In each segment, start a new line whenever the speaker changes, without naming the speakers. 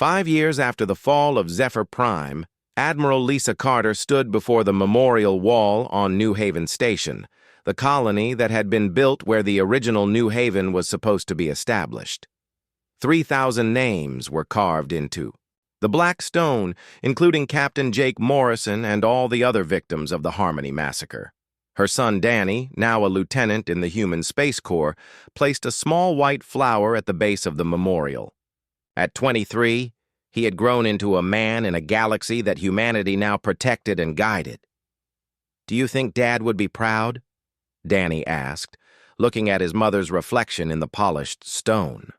5 years after the fall of Zephyr Prime, Admiral Lisa Carter stood before the memorial wall on New Haven Station, the colony that had been built where the original New Haven was supposed to be established. 3,000 names were carved into the black stone, including Captain Jake Morrison and all the other victims of the Harmony Massacre. Her son Danny, now a lieutenant in the Human Space Corps, placed a small white flower at the base of the memorial. At 23, he had grown into a man in a galaxy that humanity now protected and guided. "Do you think Dad would be proud?" Danny asked, looking at his mother's reflection in the polished stone.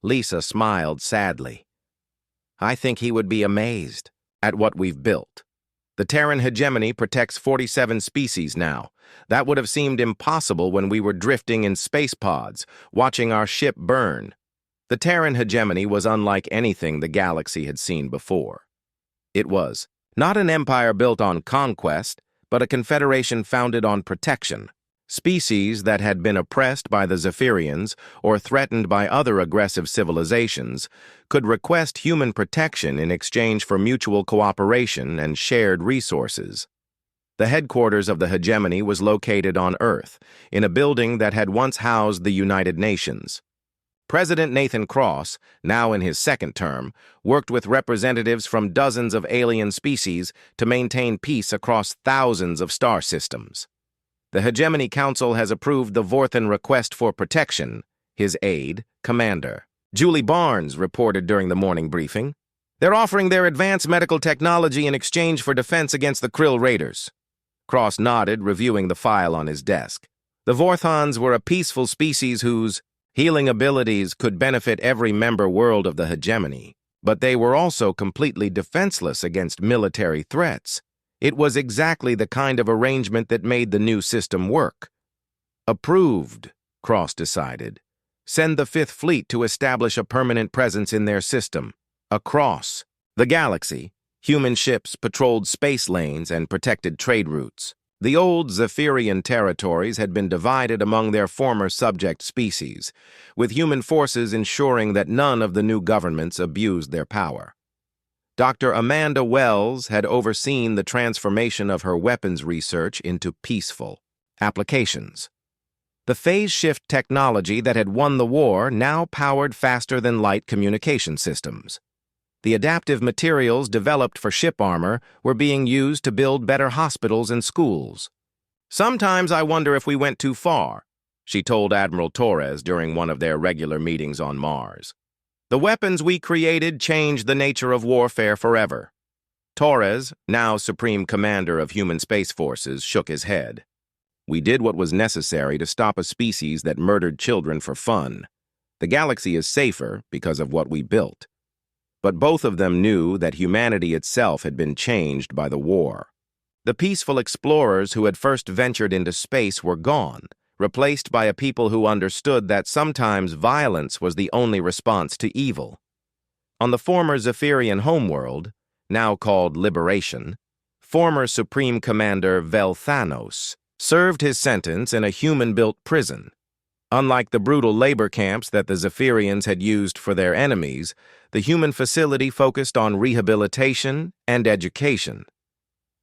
Lisa smiled sadly. "I think he would be amazed at what we've built. The Terran hegemony protects 47 species now. That would have seemed impossible when we were drifting in space pods, watching our ship burn. The Terran hegemony was unlike anything the galaxy had seen before. It was not an empire built on conquest, but a confederation founded on protection. Species that had been oppressed by the Zephyrians or threatened by other aggressive civilizations could request human protection in exchange for mutual cooperation and shared resources. The headquarters of the hegemony was located on Earth, in a building that had once housed the United Nations. President Nathan Cross, now in his second term, worked with representatives from dozens of alien species to maintain peace across thousands of star systems. The Hegemony Council has approved the Vorthan request for protection, his aide, Commander Julie Barnes reported during the morning briefing. "They're offering their advanced medical technology in exchange for defense against the Krill Raiders." Cross nodded, reviewing the file on his desk. The Vorthons were a peaceful species whose healing abilities could benefit every member world of the hegemony, but they were also completely defenseless against military threats. It was exactly the kind of arrangement that made the new system work. "Approved," Cross decided. "Send the Fifth Fleet to establish a permanent presence in their system. Across the galaxy, human ships patrolled space lanes and protected trade routes. The old Zephyrian territories had been divided among their former subject species, with human forces ensuring that none of the new governments abused their power. Dr. Amanda Wells had overseen the transformation of her weapons research into peaceful applications. The phase shift technology that had won the war now powered faster-than-light communication systems. The adaptive materials developed for ship armor were being used to build better hospitals and schools. "Sometimes I wonder if we went too far," she told Admiral Torres during one of their regular meetings on Mars. "The weapons we created changed the nature of warfare forever." Torres, now Supreme Commander of Human Space Forces, shook his head. "We did what was necessary to stop a species that murdered children for fun. The galaxy is safer because of what we built." But both of them knew that humanity itself had been changed by the war. The peaceful explorers who had first ventured into space were gone, replaced by a people who understood that sometimes violence was the only response to evil. On the former Zephyrian homeworld, now called Liberation, former Supreme Commander Vel Thanos served his sentence in a human-built prison. Unlike the brutal labor camps that the Zephyrians had used for their enemies, the human facility focused on rehabilitation and education.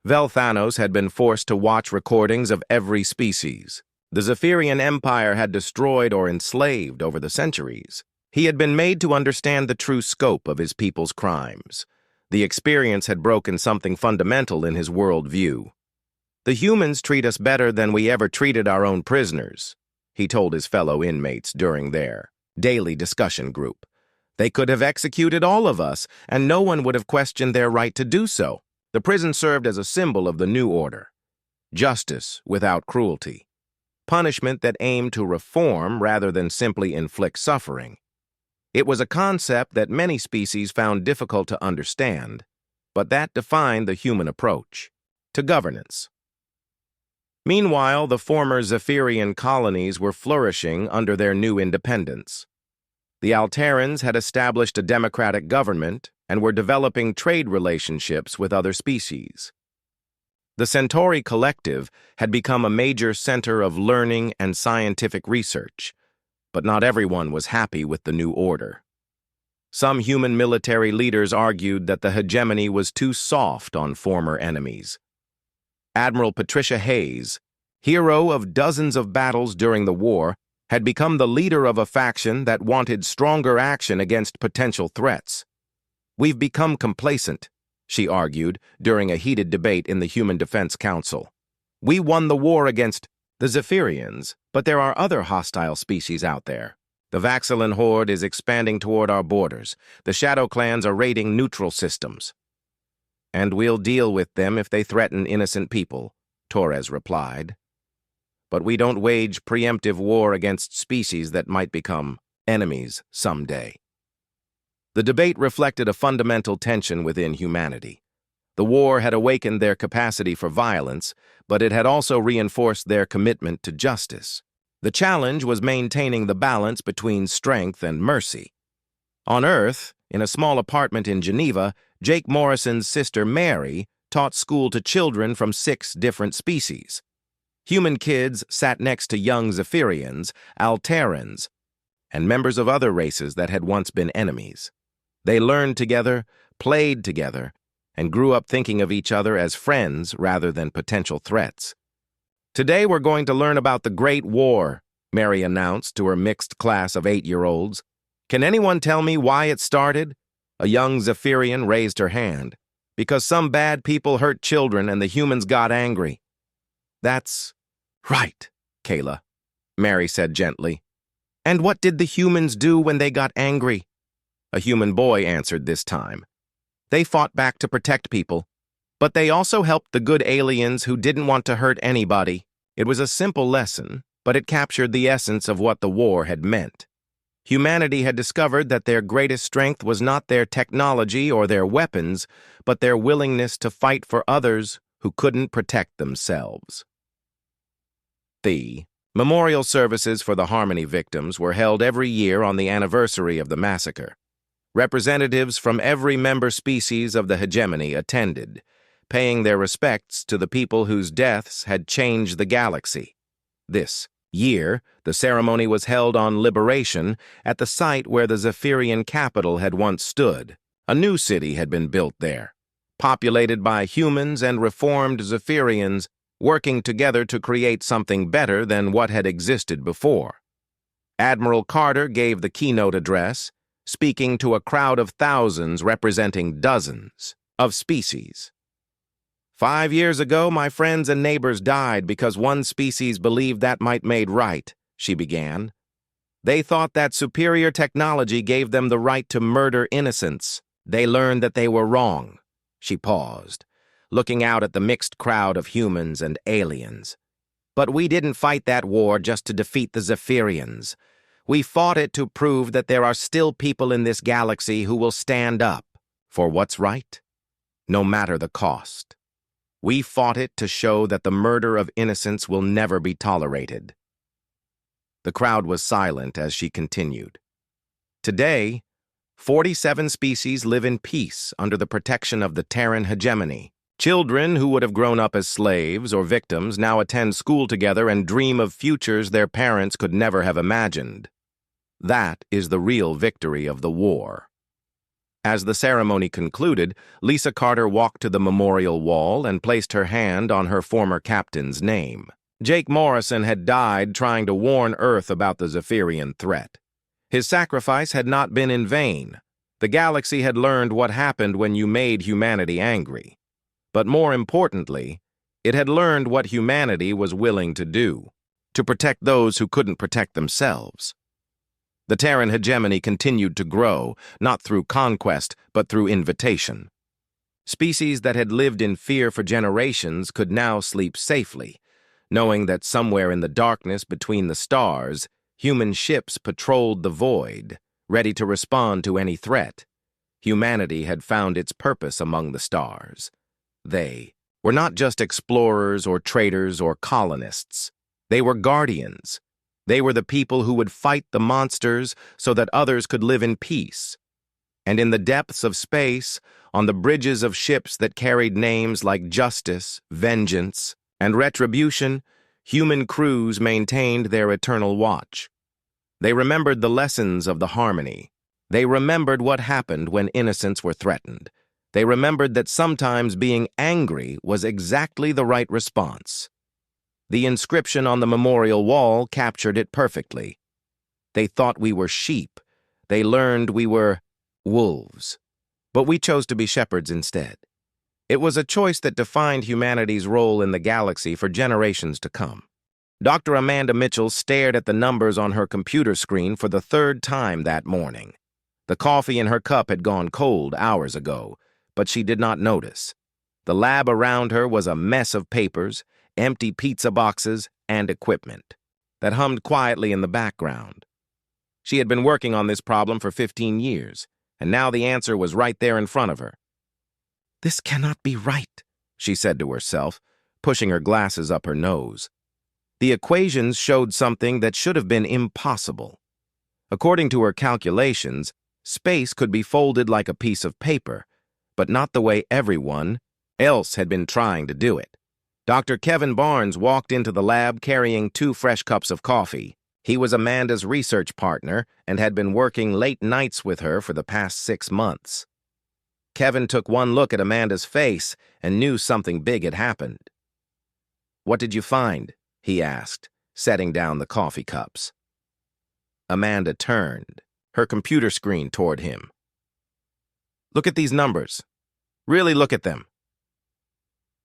Vel Thanos had been forced to watch recordings of every species the Zephyrian Empire had destroyed or enslaved over the centuries. He had been made to understand the true scope of his people's crimes. The experience had broken something fundamental in his worldview. "The humans treat us better than we ever treated our own prisoners," he told his fellow inmates during their daily discussion group. "They could have executed all of us, and no one would have questioned their right to do so." The prison served as a symbol of the new order. Justice without cruelty. Punishment that aimed to reform rather than simply inflict suffering. It was a concept that many species found difficult to understand, but that defined the human approach to governance. Meanwhile, the former Zephyrian colonies were flourishing under their new independence. The Alterans had established a democratic government and were developing trade relationships with other species. The Centauri Collective had become a major center of learning and scientific research, but not everyone was happy with the new order. Some human military leaders argued that the hegemony was too soft on former enemies. Admiral Patricia Hayes, hero of dozens of battles during the war, had become the leader of a faction that wanted stronger action against potential threats. "We've become complacent," she argued during a heated debate in the Human Defense Council. "We won the war against the Zephyrians, but there are other hostile species out there. The Vaxilin horde is expanding toward our borders. The Shadow Clans are raiding neutral systems." "And we'll deal with them if they threaten innocent people," Torres replied. "But we don't wage preemptive war against species that might become enemies someday." The debate reflected a fundamental tension within humanity. The war had awakened their capacity for violence, but it had also reinforced their commitment to justice. The challenge was maintaining the balance between strength and mercy. On Earth, in a small apartment in Geneva, Jake Morrison's sister Mary taught school to children from 6 different species. Human kids sat next to young Zephyrians, Alterans, and members of other races that had once been enemies. They learned together, played together, and grew up thinking of each other as friends rather than potential threats. "Today we're going to learn about the Great War," Mary announced to her mixed class of 8-year-olds. "Can anyone tell me why it started?" A young Zephyrian raised her hand. "Because some bad people hurt children and the humans got angry." "That's right, Kayla," Mary said gently. "And what did the humans do when they got angry?" A human boy answered this time. "They fought back to protect people. But they also helped the good aliens who didn't want to hurt anybody." It was a simple lesson, but it captured the essence of what the war had meant. Humanity had discovered that their greatest strength was not their technology or their weapons, but their willingness to fight for others who couldn't protect themselves. The memorial services for the Harmony victims were held every year on the anniversary of the massacre. Representatives from every member species of the hegemony attended, paying their respects to the people whose deaths had changed the galaxy. This year, the ceremony was held on Liberation at the site where the Zephyrian capital had once stood. A new city had been built there, populated by humans and reformed Zephyrians working together to create something better than what had existed before. Admiral Carter gave the keynote address, speaking to a crowd of thousands representing dozens of species. "5 years ago, my friends and neighbors died because one species believed that might made right," she began. "They thought that superior technology gave them the right to murder innocents. They learned that they were wrong." She paused, looking out at the mixed crowd of humans and aliens. "But we didn't fight that war just to defeat the Zephyrians. We fought it to prove that there are still people in this galaxy who will stand up for what's right, no matter the cost. We fought it to show that the murder of innocents will never be tolerated." The crowd was silent as she continued. "Today, 47 species live in peace under the protection of the Terran hegemony. Children who would have grown up as slaves or victims now attend school together and dream of futures their parents could never have imagined. That is the real victory of the war." As the ceremony concluded, Lisa Carter walked to the memorial wall and placed her hand on her former captain's name. Jake Morrison had died trying to warn Earth about the Zephyrian threat. His sacrifice had not been in vain. The galaxy had learned what happened when you made humanity angry. But more importantly, it had learned what humanity was willing to do, to protect those who couldn't protect themselves. The Terran hegemony continued to grow, not through conquest, but through invitation. Species that had lived in fear for generations could now sleep safely, knowing that somewhere in the darkness between the stars, human ships patrolled the void, ready to respond to any threat. Humanity had found its purpose among the stars. They were not just explorers or traders or colonists. They were guardians. They were the people who would fight the monsters so that others could live in peace. And in the depths of space, on the bridges of ships that carried names like Justice, Vengeance, and Retribution, human crews maintained their eternal watch. They remembered the lessons of the Harmony, They remembered what happened when innocents were threatened. They remembered that sometimes being angry was exactly the right response. The inscription on the memorial wall captured it perfectly. They thought we were sheep. They learned we were wolves. But we chose to be shepherds instead. It was a choice that defined humanity's role in the galaxy for generations to come. Dr. Amanda Mitchell stared at the numbers on her computer screen for the third time that morning. The coffee in her cup had gone cold hours ago, but she did not notice. The lab around her was a mess of papers, empty pizza boxes, and equipment that hummed quietly in the background. She had been working on this problem for 15 years, and now the answer was right there in front of her. "This cannot be right," she said to herself, pushing her glasses up her nose. The equations showed something that should have been impossible. According to her calculations, space could be folded like a piece of paper, but not the way everyone else had been trying to do it. Dr. Kevin Barnes walked into the lab carrying 2 fresh cups of coffee. He was Amanda's research partner and had been working late nights with her for the past 6 months. Kevin took one look at Amanda's face and knew something big had happened. "What did you find?" he asked, setting down the coffee cups. Amanda turned, her computer screen toward him. "Look at these numbers. Really look at them."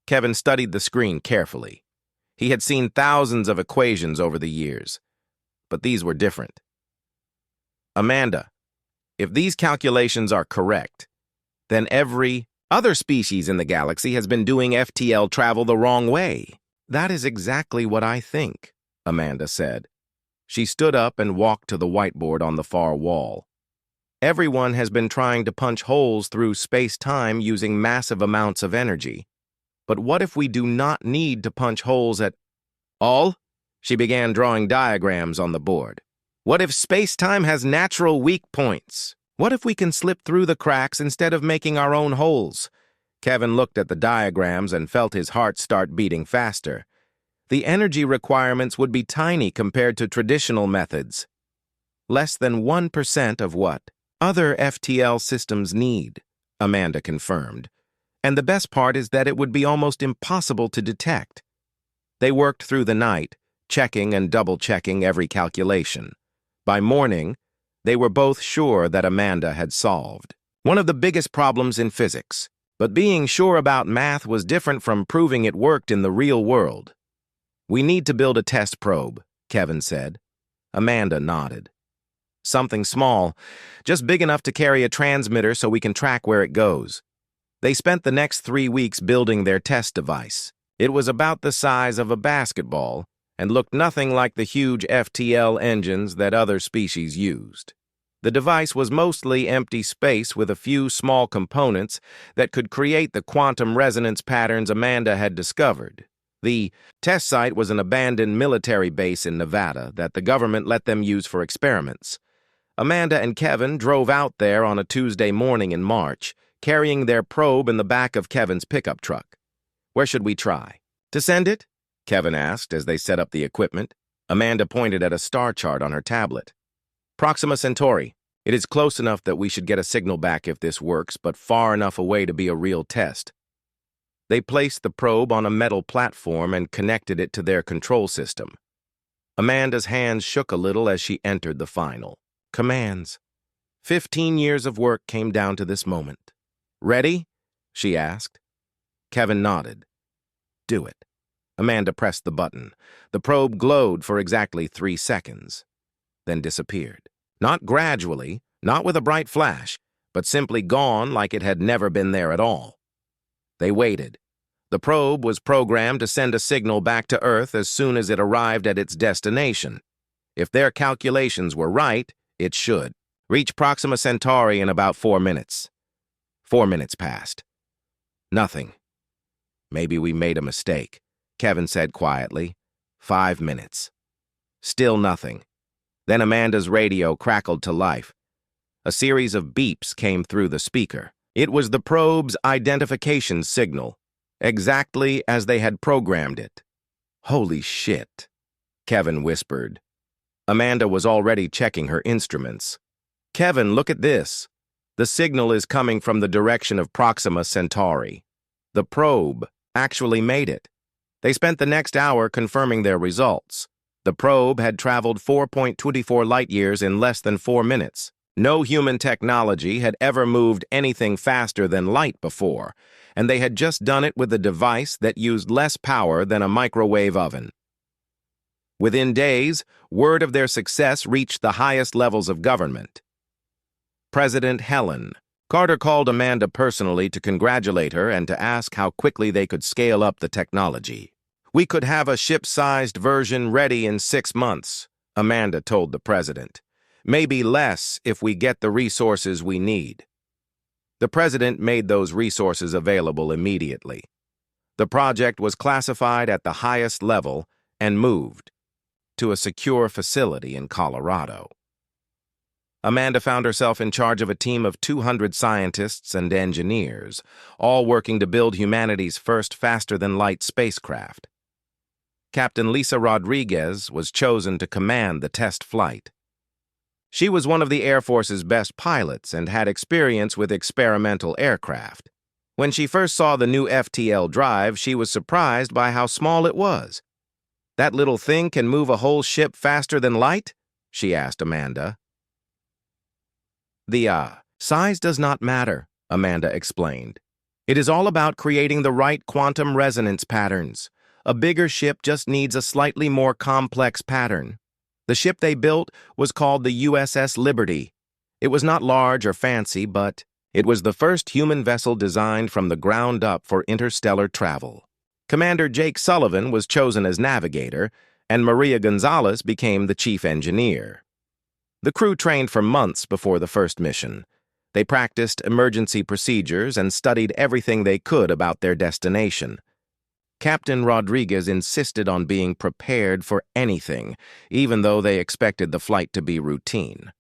Kevin studied the screen carefully. He had seen thousands of equations over the years, but these were different. "Amanda, if these calculations are correct, then every other species in the galaxy has been doing FTL travel the wrong way." "That is exactly what I think," Amanda said. She stood up and walked to the whiteboard on the far wall. "Everyone has been trying to punch holes through space-time using massive amounts of energy. But what if we do not need to punch holes at all?" She began drawing diagrams on the board. "What if space-time has natural weak points? What if we can slip through the cracks instead of making our own holes?" Kevin looked at the diagrams and felt his heart start beating faster. The energy requirements would be tiny compared to traditional methods. Less than 1% of what other FTL systems need, Amanda confirmed. And the best part is that it would be almost impossible to detect. They worked through the night, checking and double-checking every calculation. By morning, they were both sure that Amanda had solved one of the biggest problems in physics. But being sure about math was different from proving it worked in the real world. "We need to build a test probe," Kevin said. Amanda nodded. "Something small, just big enough to carry a transmitter so we can track where it goes." They spent the next 3 weeks building their test device. It was about the size of a basketball and looked nothing like the huge FTL engines that other species used. The device was mostly empty space with a few small components that could create the quantum resonance patterns Amanda had discovered. The test site was an abandoned military base in Nevada that the government let them use for experiments. Amanda and Kevin drove out there on a Tuesday morning in March, carrying their probe in the back of Kevin's pickup truck. "Where should we try to send it?" Kevin asked as they set up the equipment. Amanda pointed at a star chart on her tablet. "Proxima Centauri. It is close enough that we should get a signal back if this works, but far enough away to be a real test." They placed the probe on a metal platform and connected it to their control system. Amanda's hands shook a little as she entered the final commands. 15 years of work came down to this moment. "Ready?" she asked. Kevin nodded. "Do it." Amanda pressed the button. The probe glowed for exactly 3 seconds, then disappeared. Not gradually, not with a bright flash, but simply gone like it had never been there at all. They waited. The probe was programmed to send a signal back to Earth as soon as it arrived at its destination. If their calculations were right, it should reach Proxima Centauri in about 4 minutes. 4 minutes passed. Nothing. "Maybe we made a mistake," Kevin said quietly. 5 minutes. Still nothing. Then Amanda's radio crackled to life. A series of beeps came through the speaker. It was the probe's identification signal, exactly as they had programmed it. "Holy shit," Kevin whispered. Amanda was already checking her instruments. Kevin, look at this. The signal is coming from the direction of Proxima Centauri. The probe actually made it. They spent the next hour confirming their results. The probe had traveled 4.24 light-years in less than 4 minutes. No human technology had ever moved anything faster than light before, and they had just done it with a device that used less power than a microwave oven. Within days, word of their success reached the highest levels of government. President Helen. Carter called Amanda personally to congratulate her and to ask how quickly they could scale up the technology. "We could have a ship-sized version ready in 6 months," Amanda told the president. "Maybe less if we get the resources we need." The president made those resources available immediately. The project was classified at the highest level and moved to a secure facility in Colorado. Amanda found herself in charge of a team of 200 scientists and engineers, all working to build humanity's first faster-than-light spacecraft. Captain Lisa Rodriguez was chosen to command the test flight. She was one of the Air Force's best pilots and had experience with experimental aircraft. When she first saw the new FTL drive, she was surprised by how small it was. "That little thing can move a whole ship faster than light?" she asked Amanda. The size does not matter," Amanda explained. "It is all about creating the right quantum resonance patterns. A bigger ship just needs a slightly more complex pattern. The ship they built was called the USS Liberty. It was not large or fancy, but it was the first human vessel designed from the ground up for interstellar travel. Commander Jake Sullivan was chosen as navigator, and Maria Gonzalez became the chief engineer. The crew trained for months before the first mission. They practiced emergency procedures and studied everything they could about their destination. Captain Rodriguez insisted on being prepared for anything, even though they expected the flight to be routine.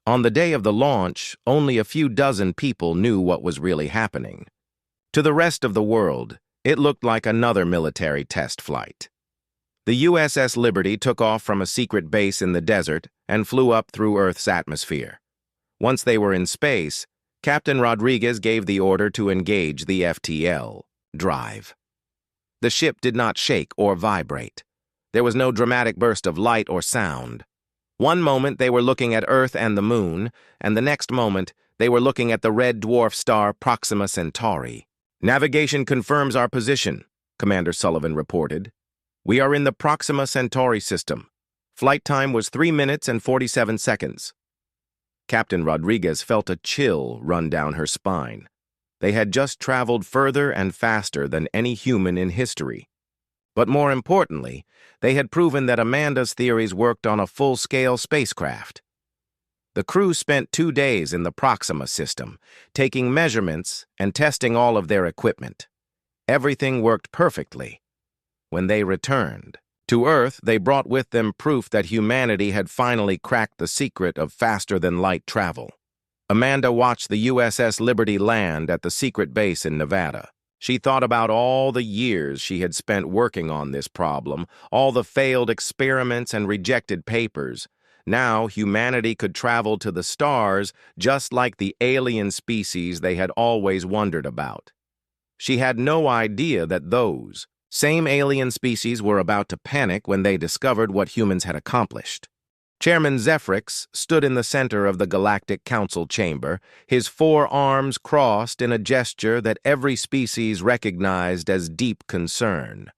On the day of the launch, only a few dozen people knew what was really happening. To the rest of the world, it looked like another military test flight. The USS Liberty took off from a secret base in the desert and flew up through Earth's atmosphere. Once they were in space, Captain Rodriguez gave the order to engage the FTL drive. The ship did not shake or vibrate. There was no dramatic burst of light or sound. One moment they were looking at Earth and the Moon, and the next moment they were looking at the red dwarf star Proxima Centauri. "Navigation confirms our position," Commander Sullivan reported. "We are in the Proxima Centauri system. Flight time was 3 minutes and 47 seconds. Captain Rodriguez felt a chill run down her spine. They had just traveled further and faster than any human in history. But more importantly, they had proven that Amanda's theories worked on a full-scale spacecraft. The crew spent 2 days in the Proxima system, taking measurements and testing all of their equipment. Everything worked perfectly. When they returned to Earth, they brought with them proof that humanity had finally cracked the secret of faster-than-light travel. Amanda watched the USS Liberty land at the secret base in Nevada. She thought about all the years she had spent working on this problem, all the failed experiments and rejected papers. Now humanity could travel to the stars just like the alien species they had always wondered about. She had no idea that those same alien species were about to panic when they discovered what humans had accomplished. Chairman Zephrix stood in the center of the Galactic Council chamber, his 4 arms crossed in a gesture that every species recognized as deep concern.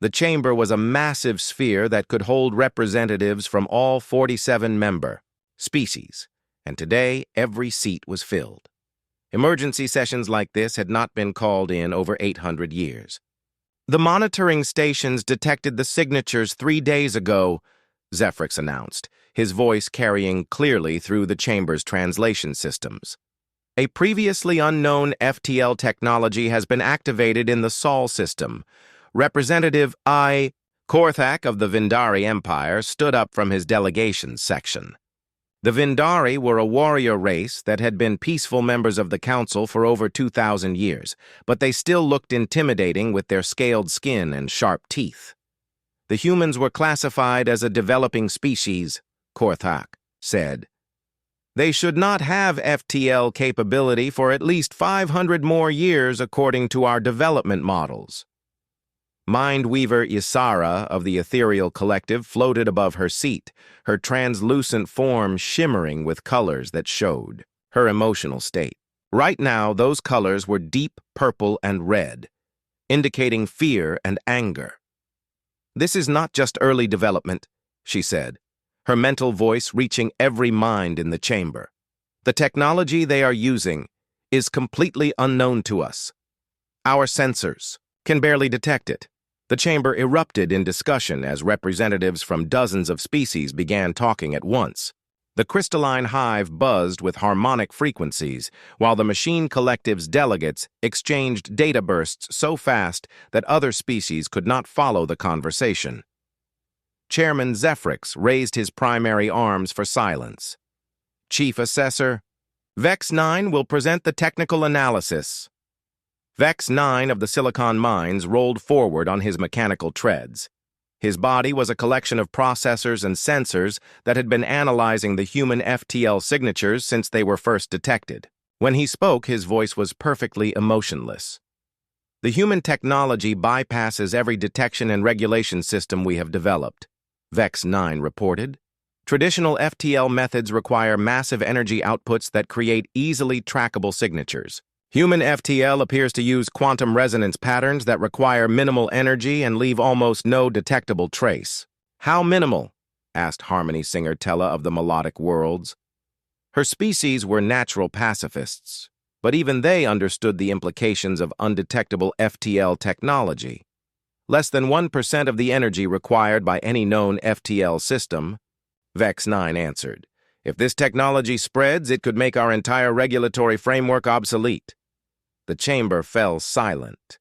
The chamber was a massive sphere that could hold representatives from all 47 member species, and today every seat was filled. Emergency sessions like this had not been called in over 800 years. "The monitoring stations detected the signatures 3 days ago," Zephrix announced, his voice carrying clearly through the chamber's translation systems. "A previously unknown FTL technology has been activated in the Sol system. Representative I. Korthak of the Vindari Empire stood up from his delegations section. The Vindari were a warrior race that had been peaceful members of the Council for over 2,000 years, but they still looked intimidating with their scaled skin and sharp teeth. The humans were classified as a developing species, Korthak said. They should not have FTL capability for at least 500 more years according to our development models. Mindweaver Isara of the Ethereal Collective floated above her seat, her translucent form shimmering with colors that showed her emotional state. Right now, those colors were deep purple and red, indicating fear and anger. "This is not just early development," she said, her mental voice reaching every mind in the chamber. "The technology they are using is completely unknown to us. Our sensors can barely detect it." The chamber erupted in discussion as representatives from dozens of species began talking at once. The crystalline hive buzzed with harmonic frequencies, while the machine collective's delegates exchanged data bursts so fast that other species could not follow the conversation. Chairman Zephrix raised his primary arms for silence. "Chief Assessor, Vex 9 will present the technical analysis." Vex 9 of the Silicon Mines rolled forward on his mechanical treads. His body was a collection of processors and sensors that had been analyzing the human FTL signatures since they were first detected. When he spoke, his voice was perfectly emotionless. "The human technology bypasses every detection and regulation system we have developed," Vex 9 reported. "Traditional FTL methods require massive energy outputs that create easily trackable signatures. Human FTL appears to use quantum resonance patterns that require minimal energy and leave almost no detectable trace." "How minimal?" asked Harmony Singer Tella of the Melodic Worlds. Her species were natural pacifists, but even they understood the implications of undetectable FTL technology. "Less than 1% of the energy required by any known FTL system," Vex 9 answered. "If this technology spreads, it could make our entire regulatory framework obsolete." The chamber fell silent.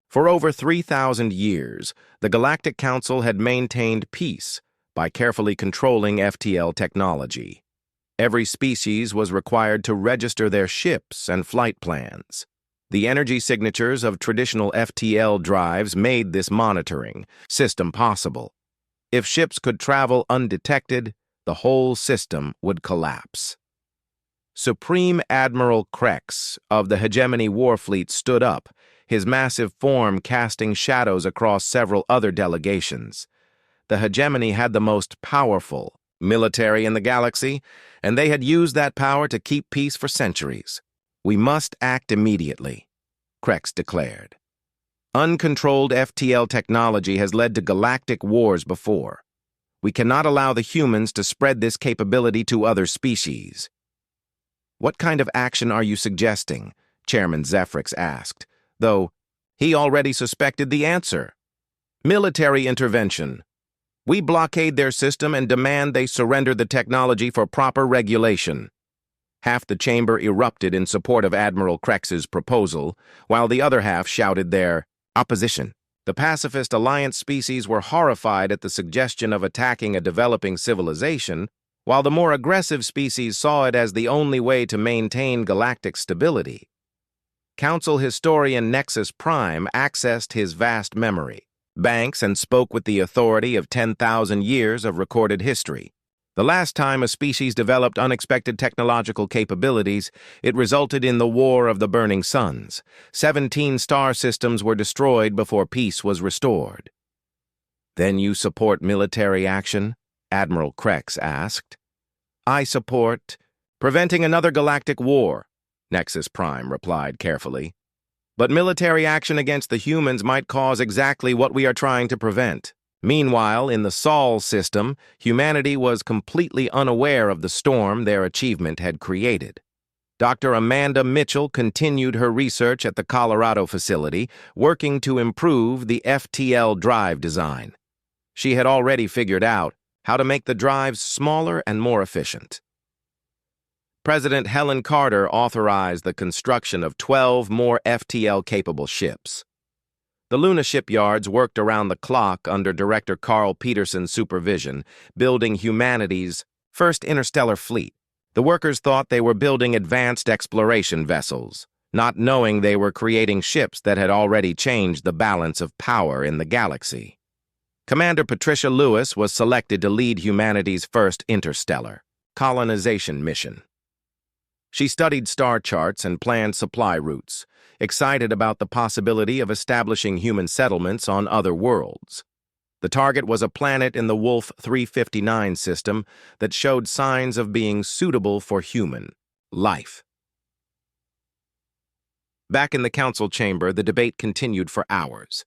For over 3,000 years, the Galactic Council had maintained peace by carefully controlling FTL technology. Every species was required to register their ships and flight plans. The energy signatures of traditional FTL drives made this monitoring system possible. If ships could travel undetected, the whole system would collapse. Supreme Admiral Krex of the Hegemony Warfleet stood up, his massive form casting shadows across several other delegations. The Hegemony had the most powerful military in the galaxy, and they had used that power to keep peace for centuries. "We must act immediately," Krex declared. "Uncontrolled FTL technology has led to galactic wars before. We cannot allow the humans to spread this capability to other species." "What kind of action are you suggesting?" Chairman Zephrix asked, though he already suspected the answer. "Military intervention. We blockade their system and demand they surrender the technology for proper regulation." Half the chamber erupted in support of Admiral Krex's proposal, while the other half shouted their opposition. The pacifist alliance species were horrified at the suggestion of attacking a developing civilization, while the more aggressive species saw it as the only way to maintain galactic stability. Council historian Nexus Prime accessed his vast memory banks and spoke with the authority of 10,000 years of recorded history. The last time a species developed unexpected technological capabilities, it resulted in the War of the Burning Suns. 17 star systems were destroyed before peace was restored. "Then you support military action?" Admiral Krex asked. "I support preventing another galactic war," Nexus Prime replied carefully. "But military action against the humans might cause exactly what we are trying to prevent." Meanwhile, in the Sol system, humanity was completely unaware of the storm their achievement had created. Dr. Amanda Mitchell continued her research at the Colorado facility, working to improve the FTL drive design. She had already figured out how to make the drives smaller and more efficient. President Helen Carter authorized the construction of 12 more FTL-capable ships. The Luna shipyards worked around the clock under Director Carl Peterson's supervision, building humanity's first interstellar fleet. The workers thought they were building advanced exploration vessels, not knowing they were creating ships that had already changed the balance of power in the galaxy. Commander Patricia Lewis was selected to lead humanity's first interstellar colonization mission. She studied star charts and planned supply routes, excited about the possibility of establishing human settlements on other worlds. The target was a planet in the Wolf 359 system that showed signs of being suitable for human life. Back in the council chamber, the debate continued for hours.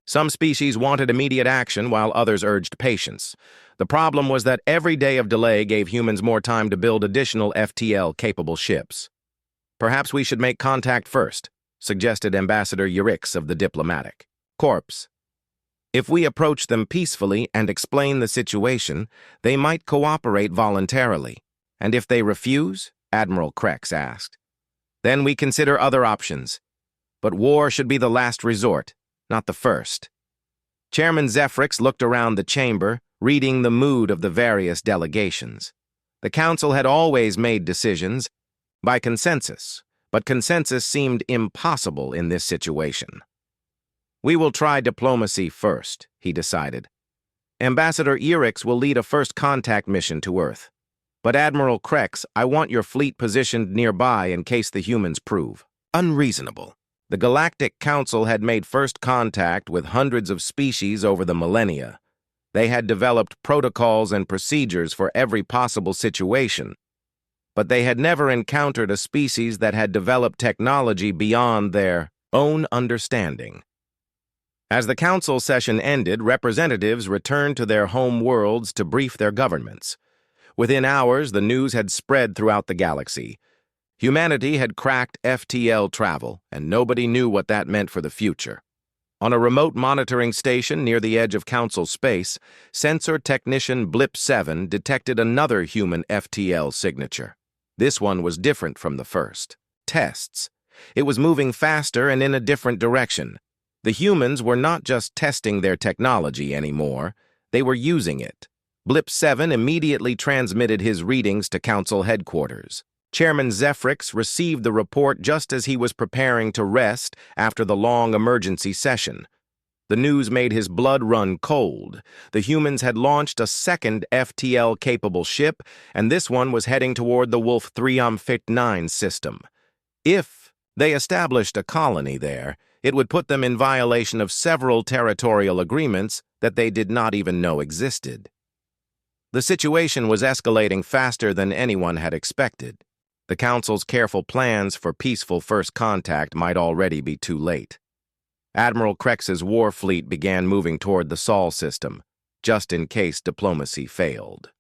Some species wanted immediate action while others urged patience. The problem was that every day of delay gave humans more time to build additional FTL-capable ships. "Perhaps we should make contact first," suggested Ambassador Urix of the Diplomatic Corps. "If we approach them peacefully and explain the situation, they might cooperate voluntarily. And if they refuse?" Admiral Krex asked. "Then we consider other options. But war should be the last resort, not the first." Chairman Zephrix looked around the chamber, reading the mood of the various delegations. The council had always made decisions by consensus, but consensus seemed impossible in this situation. "We will try diplomacy first," he decided. "Ambassador Urix will lead a first contact mission to Earth. But Admiral Krex, I want your fleet positioned nearby in case the humans prove unreasonable." The Galactic Council had made first contact with hundreds of species over the millennia. They had developed protocols and procedures for every possible situation, but they had never encountered a species that had developed technology beyond their own understanding. As the council session ended, representatives returned to their home worlds to brief their governments. Within hours, the news had spread throughout the galaxy. Humanity had cracked FTL travel, and nobody knew what that meant for the future. On a remote monitoring station near the edge of Council space, sensor technician Blip 7 detected another human FTL signature. This one was different from the first. Tests. It was moving faster and in a different direction. The humans were not just testing their technology anymore, they were using it. Blip 7 immediately transmitted his readings to Council headquarters. Chairman Zephrix received the report just as he was preparing to rest after the long emergency session. The news made his blood run cold. The humans had launched a second FTL-capable ship, and this one was heading toward the Wolf 359 system. If they established a colony there, it would put them in violation of several territorial agreements that they did not even know existed. The situation was escalating faster than anyone had expected. The Council's careful plans for peaceful first contact might already be too late. Admiral Krex's war fleet began moving toward the Sol system, just in case diplomacy failed.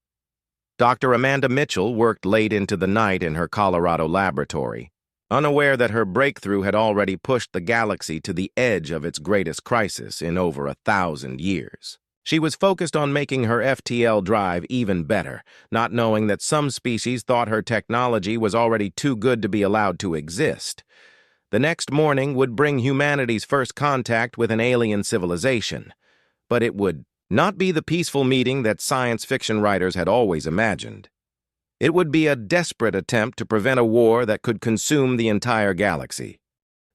Dr. Amanda Mitchell worked late into the night in her Colorado laboratory, unaware that her breakthrough had already pushed the galaxy to the edge of its greatest crisis in over 1,000 years. She was focused on making her FTL drive even better, not knowing that some species thought her technology was already too good to be allowed to exist. The next morning would bring humanity's first contact with an alien civilization, but it would not be the peaceful meeting that science fiction writers had always imagined. It would be a desperate attempt to prevent a war that could consume the entire galaxy.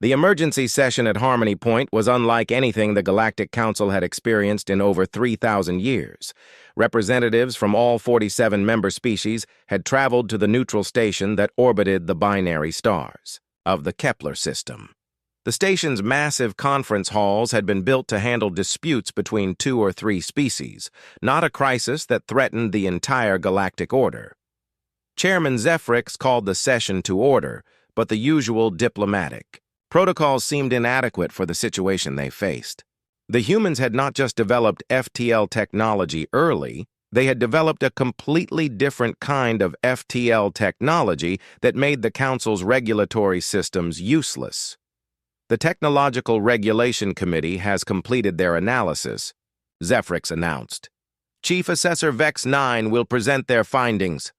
The emergency session at Harmony Point was unlike anything the Galactic Council had experienced in over 3,000 years. Representatives from all 47 member species had traveled to the neutral station that orbited the binary stars of the Kepler system. The station's massive conference halls had been built to handle disputes between 2 or 3 species, not a crisis that threatened the entire galactic order. Chairman Zephrix called the session to order, but the usual diplomatic. Protocols seemed inadequate for the situation they faced. The humans had not just developed FTL technology early, they had developed a completely different kind of FTL technology that made the Council's regulatory systems useless. The Technological Regulation Committee has completed their analysis, Zephrix announced. Chief Assessor Vex 9 will present their findings.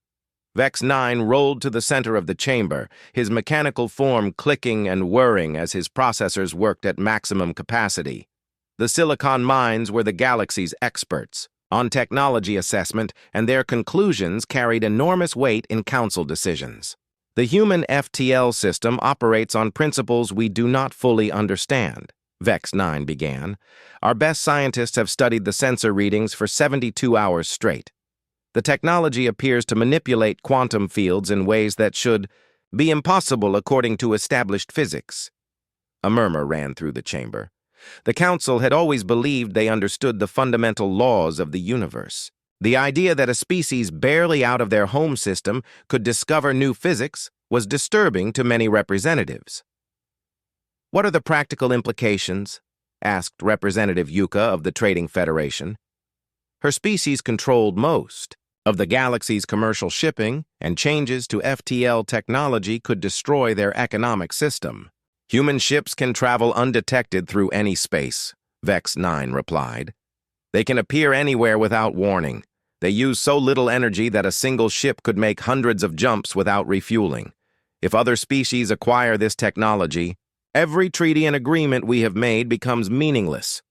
Vex 9 rolled to the center of the chamber, his mechanical form clicking and whirring as his processors worked at maximum capacity. The Silicon Minds were the galaxy's experts on technology assessment, and their conclusions carried enormous weight in council decisions. The human FTL system operates on principles we do not fully understand, Vex 9 began. Our best scientists have studied the sensor readings for 72 hours straight. The technology appears to manipulate quantum fields in ways that should be impossible according to established physics. A murmur ran through the chamber. The council had always believed they understood the fundamental laws of the universe. The idea that a species barely out of their home system could discover new physics was disturbing to many representatives. "What are the practical implications?" asked Representative Yuka of the Trading Federation. Her species controlled most of the galaxy's commercial shipping, and changes to FTL technology could destroy their economic system. "Human ships can travel undetected through any space," Vex 9 replied. "They can appear anywhere without warning. They use so little energy that a single ship could make hundreds of jumps without refueling. If other species acquire this technology, every treaty and agreement we have made becomes meaningless."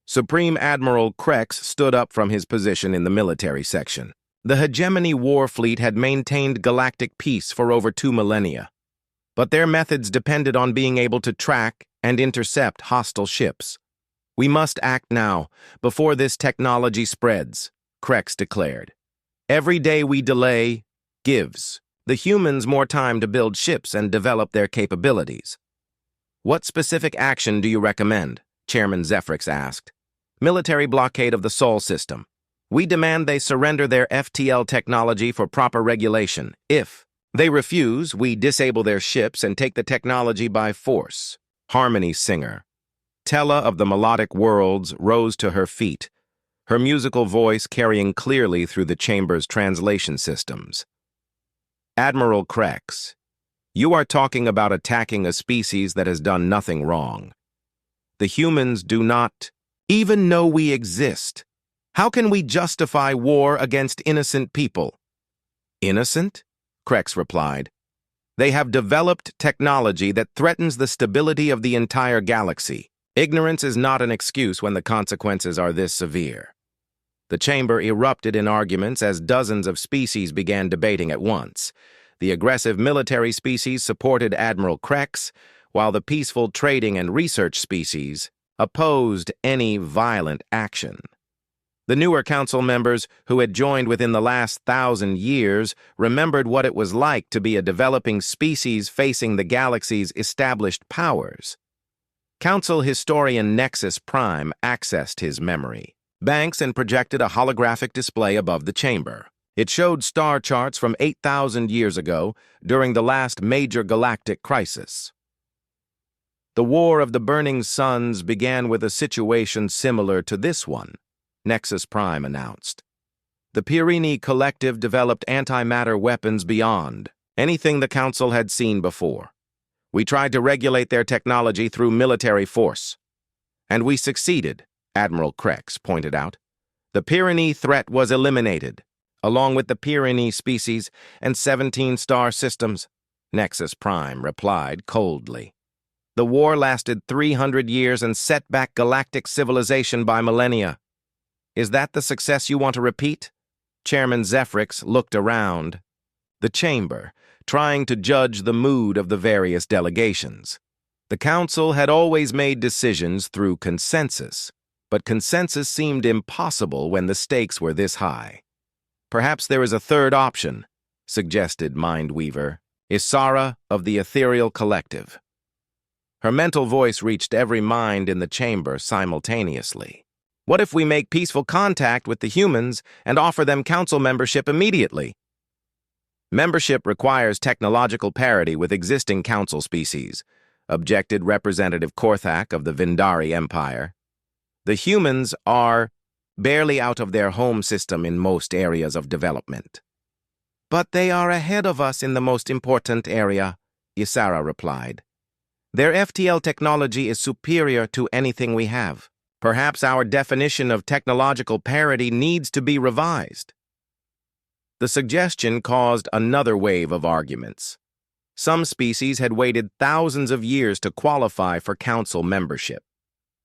Supreme Admiral Krex stood up from his position in the military section. The Hegemony War Fleet had maintained galactic peace for over 2 millennia. But their methods depended on being able to track and intercept hostile ships. "We must act now, before this technology spreads," Krex declared. "Every day we delay gives the humans more time to build ships and develop their capabilities." "What specific action do you recommend?" Chairman Zephrix asked. "Military blockade of the Sol system. We demand they surrender their FTL technology for proper regulation. If they refuse, we disable their ships and take the technology by force." Harmony singer Tella of the Melodic Worlds rose to her feet, her musical voice carrying clearly through the chamber's translation systems. "Admiral Krex, you are talking about attacking a species that has done nothing wrong. The humans do not even know we exist. How can we justify war against innocent people?" "Innocent?" Krex replied. "They have developed technology that threatens the stability of the entire galaxy. Ignorance is not an excuse when the consequences are this severe." The chamber erupted in arguments as dozens of species began debating at once. The aggressive military species supported Admiral Krex, while the peaceful trading and research species opposed any violent action. The newer council members, who had joined within the last 1,000 years, remembered what it was like to be a developing species facing the galaxy's established powers. Council historian Nexus Prime accessed his memory banks and projected a holographic display above the chamber. It showed star charts from 8,000 years ago, during the last major galactic crisis. "The War of the Burning Suns began with a situation similar to this one," Nexus Prime announced. "The Pyrini Collective developed antimatter weapons beyond anything the Council had seen before. We tried to regulate their technology through military force. And we succeeded," Admiral Krex pointed out. "The Pyrini threat was eliminated, along with the Pyrini species and 17 star systems," Nexus Prime replied coldly. "The war lasted 300 years and set back galactic civilization by millennia. Is that the success you want to repeat?" Chairman Zephrix looked around the chamber, trying to judge the mood of the various delegations. The council had always made decisions through consensus, but consensus seemed impossible when the stakes were this high. "Perhaps there is a third option," suggested Mindweaver, Isara of the Ethereal Collective. Her mental voice reached every mind in the chamber simultaneously. "What if we make peaceful contact with the humans and offer them council membership immediately?" "Membership requires technological parity with existing council species," objected Representative Korthak of the Vindari Empire. "The humans are barely out of their home system in most areas of development." "But they are ahead of us in the most important area," Isara replied. "Their FTL technology is superior to anything we have. Perhaps our definition of technological parity needs to be revised." The suggestion caused another wave of arguments. Some species had waited thousands of years to qualify for council membership.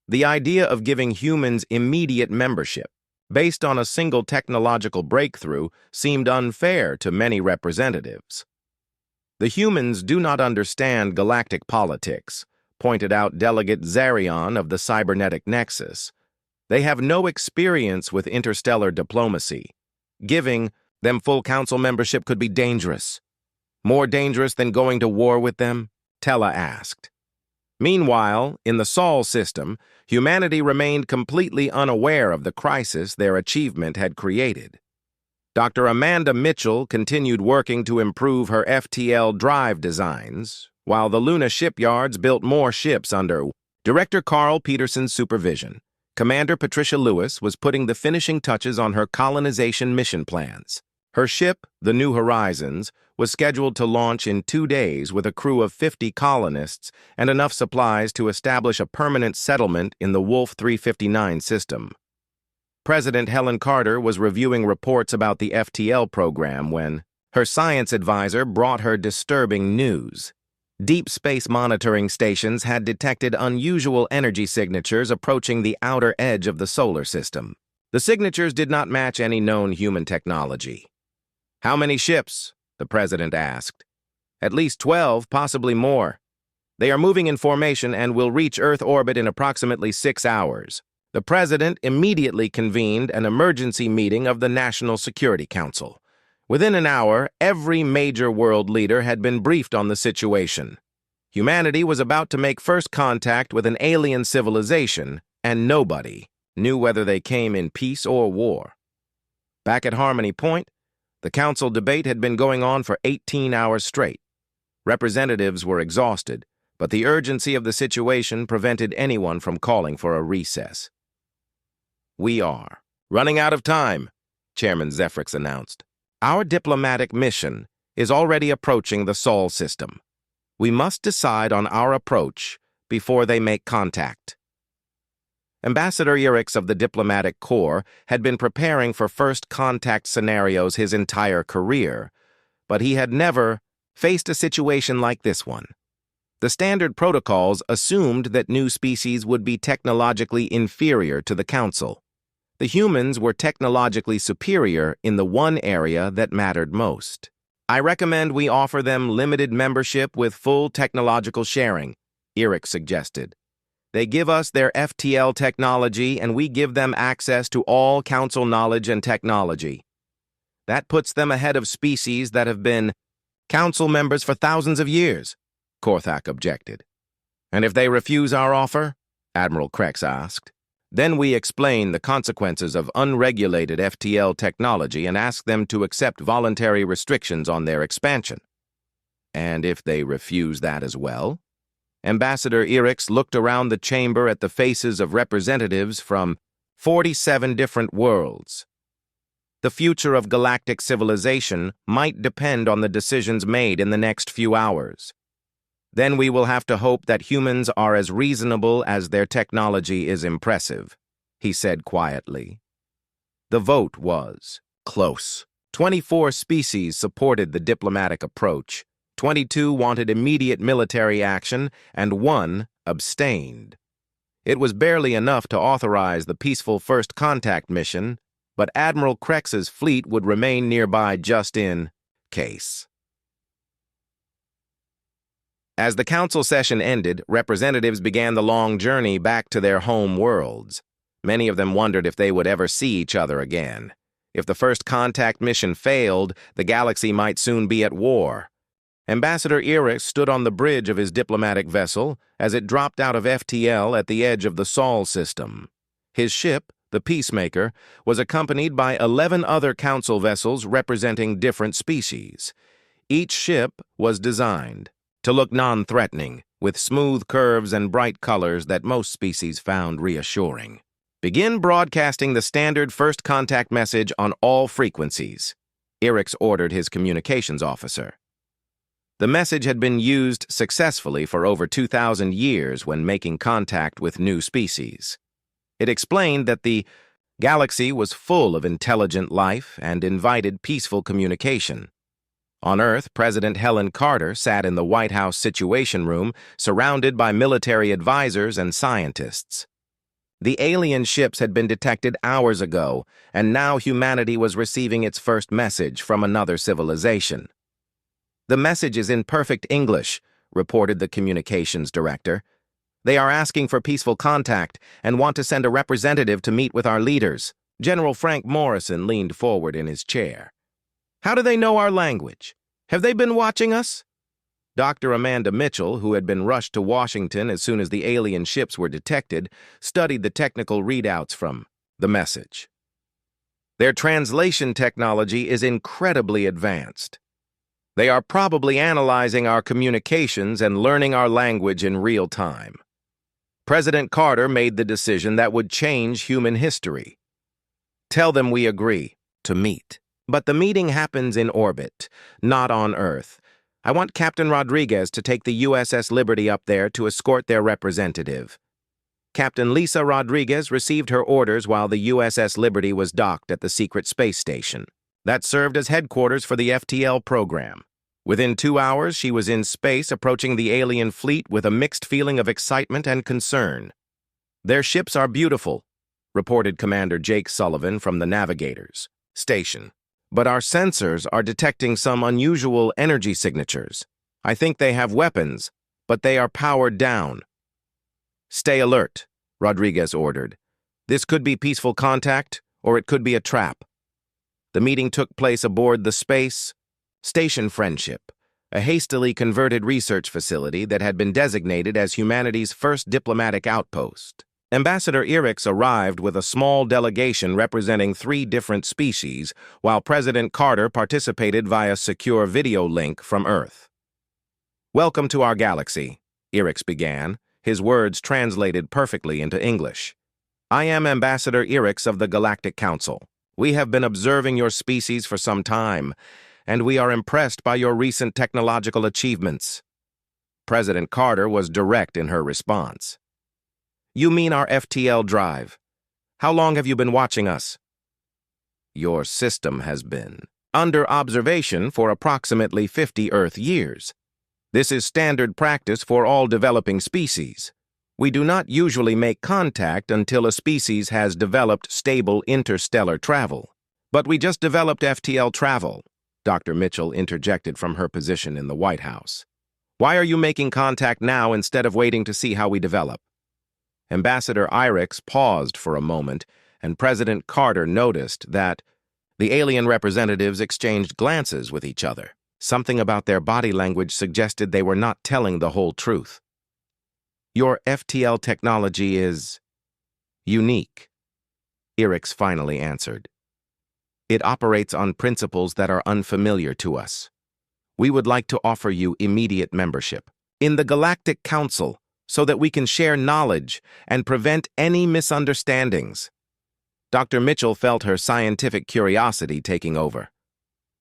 The idea of giving humans immediate membership, based on a single technological breakthrough, seemed unfair to many representatives. "The humans do not understand galactic politics," pointed out Delegate Zarion of the Cybernetic Nexus. "They have no experience with interstellar diplomacy. Giving them full council membership could be dangerous." More dangerous than going to war with them? Tella asked. Meanwhile, in the Sol system, humanity remained completely unaware of the crisis their achievement had created. Dr. Amanda Mitchell continued working to improve her FTL drive designs, while the Luna shipyards built more ships under Director Carl Peterson's supervision. Commander Patricia Lewis was putting the finishing touches on her colonization mission plans. Her ship, the New Horizons, was scheduled to launch in 2 days with a crew of 50 colonists and enough supplies to establish a permanent settlement in the Wolf 359 system. President Helen Carter was reviewing reports about the FTL program when her science advisor brought her disturbing news. Deep space monitoring stations had detected unusual energy signatures approaching the outer edge of the solar system. The signatures did not match any known human technology. "How many ships?" the president asked. "At least 12, possibly more. They are moving in formation and will reach Earth orbit in approximately 6 hours. The president immediately convened an emergency meeting of the National Security Council. Within an hour, every major world leader had been briefed on the situation. Humanity was about to make first contact with an alien civilization, and nobody knew whether they came in peace or war. Back at Harmony Point, the council debate had been going on for 18 hours straight. Representatives were exhausted, but the urgency of the situation prevented anyone from calling for a recess. "We are running out of time," Chairman Zephrix announced. "Our diplomatic mission is already approaching the Sol system. We must decide on our approach before they make contact." Ambassador Irix of the Diplomatic Corps had been preparing for first contact scenarios his entire career, but he had never faced a situation like this one. The standard protocols assumed that new species would be technologically inferior to the Council. The humans were technologically superior in the one area that mattered most. "I recommend we offer them limited membership with full technological sharing," Irix suggested. "They give us their FTL technology and we give them access to all Council knowledge and technology. That puts them ahead of species that have been Council members for thousands of years," Korthak objected. "And if they refuse our offer?" Admiral Krex asked. "Then we explain the consequences of unregulated FTL technology and ask them to accept voluntary restrictions on their expansion." "And if they refuse that as well?" Ambassador Irix looked around the chamber at the faces of representatives from 47 different worlds. The future of galactic civilization might depend on the decisions made in the next few hours. Then we will have to hope that humans are as reasonable as their technology is impressive," he said quietly. The vote was close. 24 species supported the diplomatic approach, 22 wanted immediate military action, and 1 abstained. It was barely enough to authorize the peaceful first contact mission, but Admiral Krex's fleet would remain nearby just in case. As the council session ended, representatives began the long journey back to their home worlds. Many of them wondered if they would ever see each other again. If the first contact mission failed, the galaxy might soon be at war. Ambassador Irix stood on the bridge of his diplomatic vessel as it dropped out of FTL at the edge of the Sol system. His ship, the Peacemaker, was accompanied by 11 other council vessels representing different species. Each ship was designed to look non-threatening, with smooth curves and bright colors that most species found reassuring. "Begin broadcasting the standard first contact message on all frequencies," Irix ordered his communications officer. The message had been used successfully for over 2,000 years when making contact with new species. It explained that the galaxy was full of intelligent life and invited peaceful communication. On Earth, President Helen Carter sat in the White House Situation Room, surrounded by military advisors and scientists. The alien ships had been detected hours ago, and now humanity was receiving its first message from another civilization. "The message is in perfect English," reported the communications director. "They are asking for peaceful contact and want to send a representative to meet with our leaders." General Frank Morrison leaned forward in his chair. "How do they know our language?" Have they been watching us? Dr. Amanda Mitchell, who had been rushed to Washington as soon as the alien ships were detected, studied the technical readouts from the message. Their translation technology is incredibly advanced. They are probably analyzing our communications and learning our language in real time. President Carter made the decision that would change human history. Tell them we agree to meet. But the meeting happens in orbit, not on Earth. I want Captain Rodriguez to take the USS Liberty up there to escort their representative. Captain Lisa Rodriguez received her orders while the USS Liberty was docked at the secret space station. That served as headquarters for the FTL program. Within 2 hours, she was in space approaching the alien fleet with a mixed feeling of excitement and concern. Their ships are beautiful, reported Commander Jake Sullivan from the Navigators station. But our sensors are detecting some unusual energy signatures. I think they have weapons, but they are powered down. Stay alert, Rodriguez ordered. This could be peaceful contact, or it could be a trap. The meeting took place aboard the Space Station Friendship, a hastily converted research facility that had been designated as humanity's first diplomatic outpost. Ambassador Irix arrived with a small delegation representing 3 different species, while President Carter participated via secure video link from Earth. Welcome to our galaxy, Irix began, his words translated perfectly into English. I am Ambassador Irix of the Galactic Council. We have been observing your species for some time, and we are impressed by your recent technological achievements. President Carter was direct in her response. You mean our FTL drive? How long have you been watching us? Your system has been under observation for approximately 50 Earth years. This is standard practice for all developing species. We do not usually make contact until a species has developed stable interstellar travel. But we just developed FTL travel, Dr. Mitchell interjected from her position in the White House. Why are you making contact now instead of waiting to see how we develop? Ambassador Irix paused for a moment, and President Carter noticed that the alien representatives exchanged glances with each other. Something about their body language suggested they were not telling the whole truth. Your FTL technology is unique, Irix finally answered. It operates on principles that are unfamiliar to us. We would like to offer you immediate membership in the Galactic Council, so that we can share knowledge and prevent any misunderstandings. Dr. Mitchell felt her scientific curiosity taking over.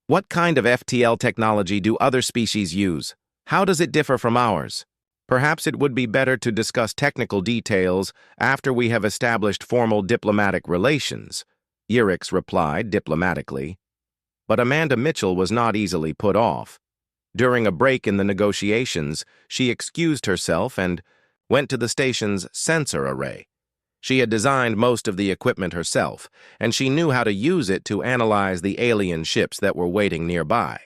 What kind of FTL technology do other species use? How does it differ from ours? Perhaps it would be better to discuss technical details after we have established formal diplomatic relations, Irix replied diplomatically. But Amanda Mitchell was not easily put off. During a break in the negotiations, she excused herself and went to the station's sensor array. She had designed most of the equipment herself, and she knew how to use it to analyze the alien ships that were waiting nearby.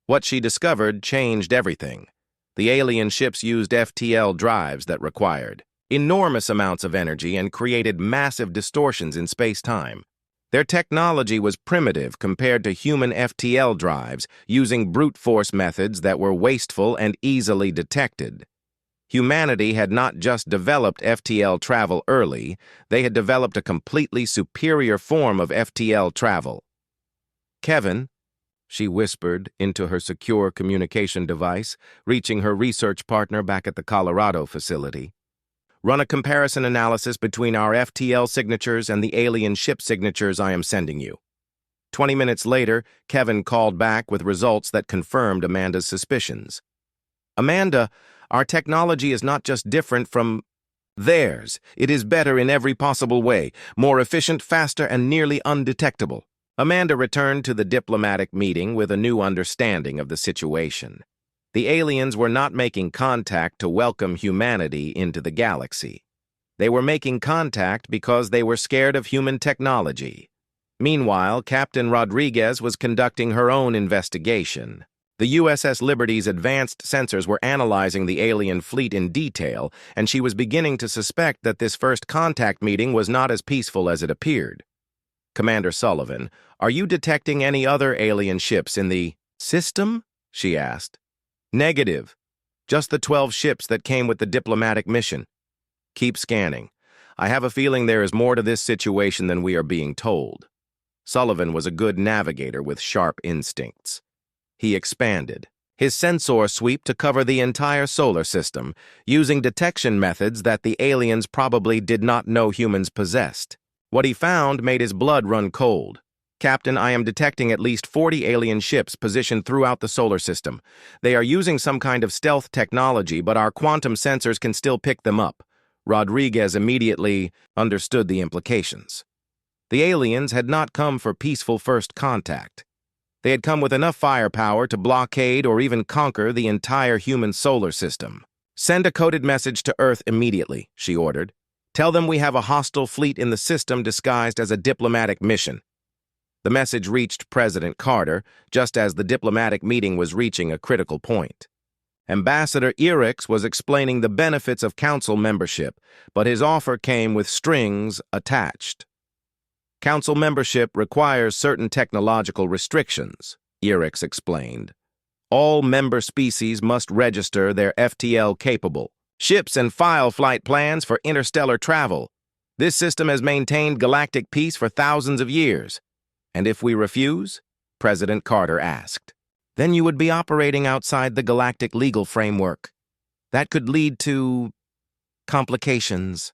What she discovered changed everything. The alien ships used FTL drives that required enormous amounts of energy and created massive distortions in space-time. Their technology was primitive compared to human FTL drives, using brute force methods that were wasteful and easily detected. Humanity had not just developed FTL travel early, they had developed a completely superior form of FTL travel. Kevin, she whispered into her secure communication device, reaching her research partner back at the Colorado facility. Run a comparison analysis between our FTL signatures and the alien ship signatures I am sending you. 20 minutes later, Kevin called back with results that confirmed Amanda's suspicions. Amanda, our technology is not just different from theirs. It is better in every possible way, more efficient, faster, and nearly undetectable. Amanda returned to the diplomatic meeting with a new understanding of the situation. The aliens were not making contact to welcome humanity into the galaxy. They were making contact because they were scared of human technology. Meanwhile, Captain Rodriguez was conducting her own investigation. The USS Liberty's advanced sensors were analyzing the alien fleet in detail, and she was beginning to suspect that this first contact meeting was not as peaceful as it appeared. Commander Sullivan, are you detecting any other alien ships in the system? she asked. Negative. Just the 12 ships that came with the diplomatic mission. Keep scanning. I have a feeling there is more to this situation than we are being told. Sullivan was a good navigator with sharp instincts. He expanded his sensor sweep to cover the entire solar system, using detection methods that the aliens probably did not know humans possessed. What he found made his blood run cold. Captain, I am detecting at least 40 alien ships positioned throughout the solar system. They are using some kind of stealth technology, but our quantum sensors can still pick them up. Rodriguez immediately understood the implications. The aliens had not come for peaceful first contact. They had come with enough firepower to blockade or even conquer the entire human solar system. Send a coded message to Earth immediately, she ordered. Tell them we have a hostile fleet in the system disguised as a diplomatic mission. The message reached President Carter just as the diplomatic meeting was reaching a critical point. Ambassador Irix was explaining the benefits of council membership, but his offer came with strings attached. Council membership requires certain technological restrictions, Irix explained. All member species must register their FTL-capable ships and file flight plans for interstellar travel. This system has maintained galactic peace for thousands of years. And if we refuse? President Carter asked. Then you would be operating outside the galactic legal framework. That could lead to complications.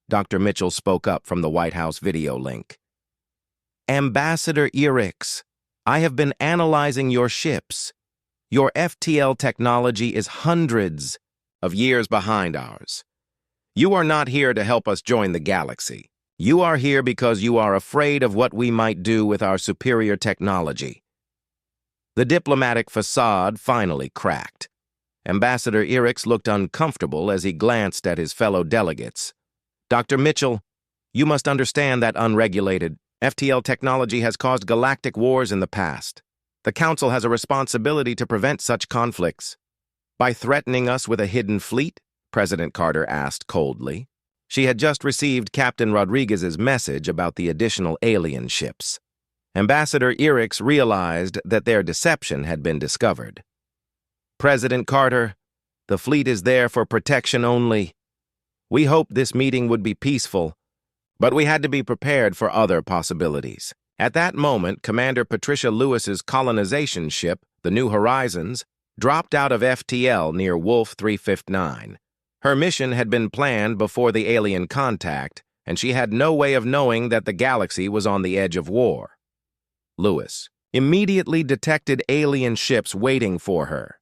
Dr. Mitchell spoke up from the White House video link. Ambassador Irix, I have been analyzing your ships. Your FTL technology is hundreds of years behind ours. You are not here to help us join the galaxy. You are here because you are afraid of what we might do with our superior technology. The diplomatic facade finally cracked. Ambassador Irix looked uncomfortable as he glanced at his fellow delegates. Dr. Mitchell, you must understand that unregulated FTL technology has caused galactic wars in the past. The Council has a responsibility to prevent such conflicts. By threatening us with a hidden fleet? President Carter asked coldly. She had just received Captain Rodriguez's message about the additional alien ships. Ambassador Irix realized that their deception had been discovered. President Carter, the fleet is there for protection only. We hoped this meeting would be peaceful, but we had to be prepared for other possibilities. At that moment, Commander Patricia Lewis's colonization ship, the New Horizons, dropped out of FTL near Wolf 359. Her mission had been planned before the alien contact, and she had no way of knowing that the galaxy was on the edge of war. Lewis immediately detected alien ships waiting for her.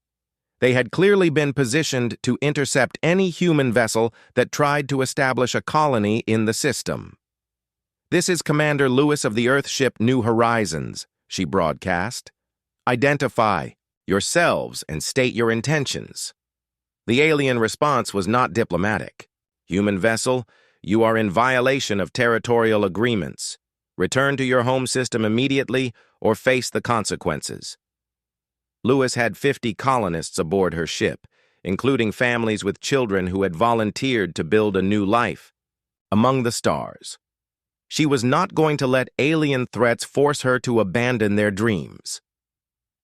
They had clearly been positioned to intercept any human vessel that tried to establish a colony in the system. This is Commander Lewis of the Earthship New Horizons, she broadcast. Identify yourselves and state your intentions. The alien response was not diplomatic. Human vessel, you are in violation of territorial agreements. Return to your home system immediately or face the consequences. Lewis had 50 colonists aboard her ship, including families with children who had volunteered to build a new life among the stars. She was not going to let alien threats force her to abandon their dreams.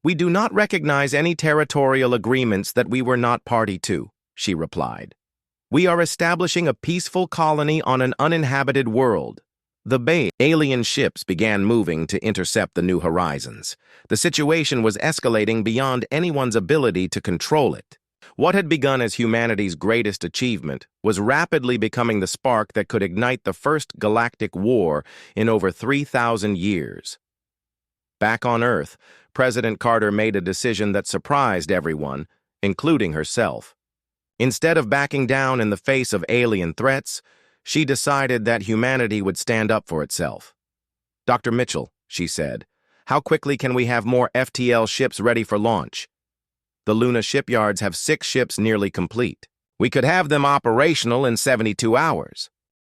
We do not recognize any territorial agreements that we were not party to, she replied. We are establishing a peaceful colony on an uninhabited world. The alien ships began moving to intercept the New Horizons. The situation was escalating beyond anyone's ability to control it. What had begun as humanity's greatest achievement was rapidly becoming the spark that could ignite the first galactic war in over 3,000 years. Back on Earth, President Carter made a decision that surprised everyone, including herself. Instead of backing down in the face of alien threats, she decided that humanity would stand up for itself. Dr. Mitchell, she said, how quickly can we have more FTL ships ready for launch? The Luna shipyards have 6 ships nearly complete. We could have them operational in 72 hours.